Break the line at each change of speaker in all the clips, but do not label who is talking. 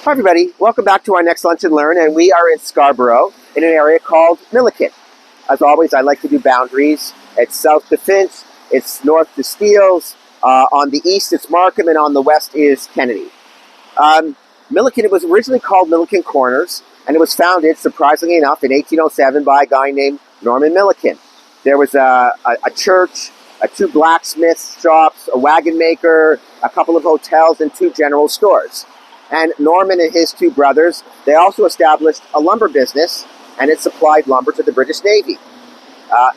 Hi everybody, welcome back to our next Lunch and Learn, and we are in Scarborough in an area called Milliken. As always, I like to do boundaries. It's south to Finch, it's north to Steeles, on the east it's Markham, and on the west is Kennedy. Milliken, it was originally called Milliken Corners, and it was founded, surprisingly enough, in 1807 by a guy named Norman Milliken. There was a church, two blacksmith shops, a wagon maker, a couple of hotels, and two general stores. And Norman and his two brothers, they also established a lumber business, and it supplied lumber to the British Navy.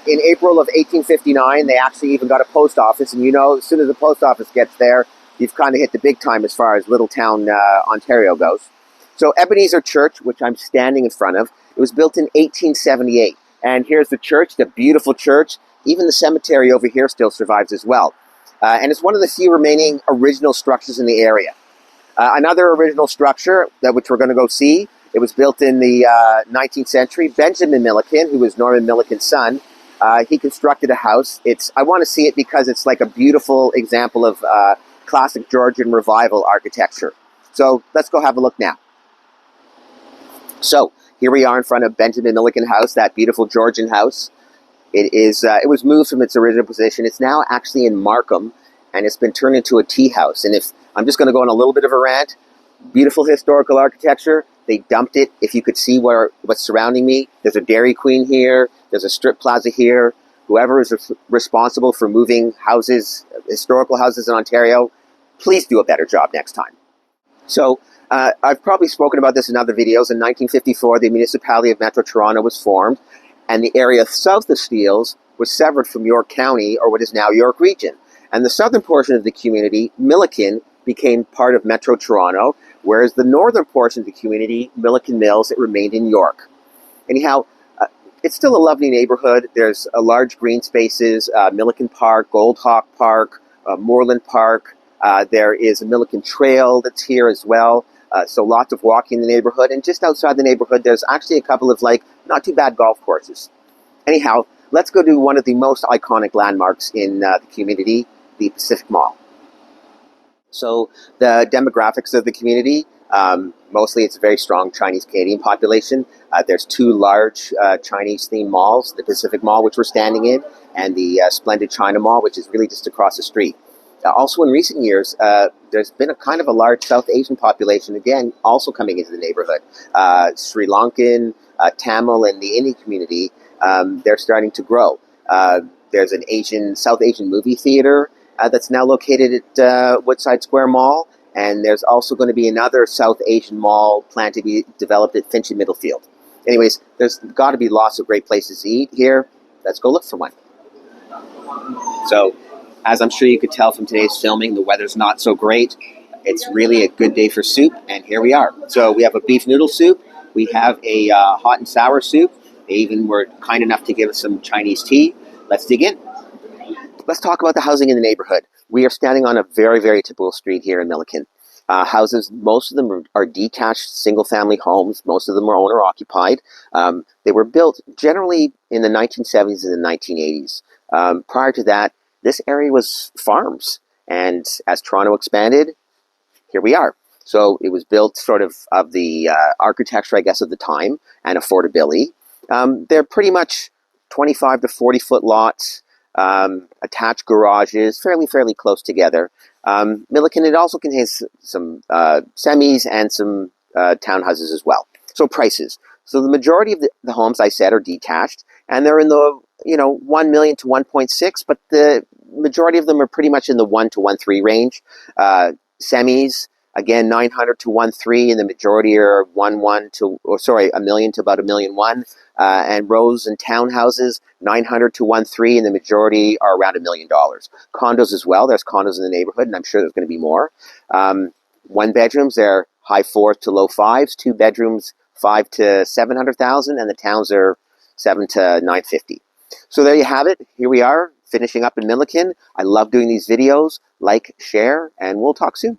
In April of 1859, they actually even got a post office, and you know, as soon as the post office gets there, you've kind of hit the big time as far as little town Ontario goes. So Ebenezer Church, which I'm standing in front of, it was built in 1878. And here's the church, the beautiful church. Even the cemetery over here still survives as well. And it's one of the few remaining original structures in the area. Another original structure, which we're going to go see, it was built in the 19th century. Benjamin Milliken, who was Norman Milliken's son, he constructed a house. I want to see it because it's like a beautiful example of classic Georgian revival architecture. So let's go have a look now. So here we are in front of Benjamin Milliken House, that beautiful Georgian house. It was moved from its original position. It's now actually in Markham, and it's been turned into a tea house. And if I'm just going to go on a little bit of a rant, beautiful historical architecture. They dumped it. If you could see what's surrounding me, there's a Dairy Queen here. There's a strip plaza here. Whoever is responsible for moving houses, historical houses in Ontario, please do a better job next time. So I've probably spoken about this in other videos. In 1954, the municipality of Metro Toronto was formed, and the area south of Steeles was severed from York County, or what is now York Region. And the southern portion of the community, Milliken, became part of Metro Toronto, whereas the northern portion of the community, Milliken Mills, it remained in York. Anyhow, it's still a lovely neighborhood. There's large green spaces, Milliken Park, Gold Hawk Park, Moorland Park. There is a Milliken Trail that's here as well. So lots of walking in the neighborhood. And just outside the neighborhood, there's actually a couple of not too bad golf courses. Anyhow, let's go to one of the most iconic landmarks in the community, the Pacific Mall. So the demographics of the community, mostly it's a very strong Chinese-Canadian population. There's two large Chinese-themed malls, the Pacific Mall, which we're standing in, and the Splendid China Mall, which is really just across the street. Also in recent years, there's been a kind of a large South Asian population, again, also coming into the neighborhood. Sri Lankan, Tamil, and the Indian community, they're starting to grow. There's an South Asian movie theater that's now located at Woodside Square Mall, and there's also going to be another South Asian mall planned to be developed at Finch and Middlefield. Anyways, there's got to be lots of great places to eat here. Let's go look for one. So, as I'm sure you could tell from today's filming, the weather's not so great. It's really a good day for soup, and here we are. So we have a beef noodle soup. We have a hot and sour soup. They even were kind enough to give us some Chinese tea. Let's dig in. Let's talk about the housing in the neighborhood. We are standing on a very, very typical street here in Milliken. Houses, most of them are detached single-family homes. Most of them are owner-occupied. They were built generally in the 1970s and the 1980s. Prior to that, this area was farms. And as Toronto expanded, here we are. So it was built sort of the architecture, I guess, of the time and affordability. They're pretty much 25 to 40-foot lots. Attached garages, fairly close together. Milliken, it also contains some semis and some townhouses as well. So prices. So the majority of the homes, I said, are detached, and they're in the 1 million to 1.6, but the majority of them are pretty much in the 1 to 1.3 range. Semis, again, 900 to 1.3, and the majority are 1 million to about 1.1 million. And rows and townhouses, 900 to 1.3, and the majority are around $1 million. Condos as well. There's condos in the neighborhood, and I'm sure there's going to be more. One bedrooms, they're high 4s to low 5s. Two bedrooms, 5 to 700,000, and the towns are 7 to 950. So there you have it. Here we are, finishing up in Milliken. I love doing these videos. Like, share, and we'll talk soon.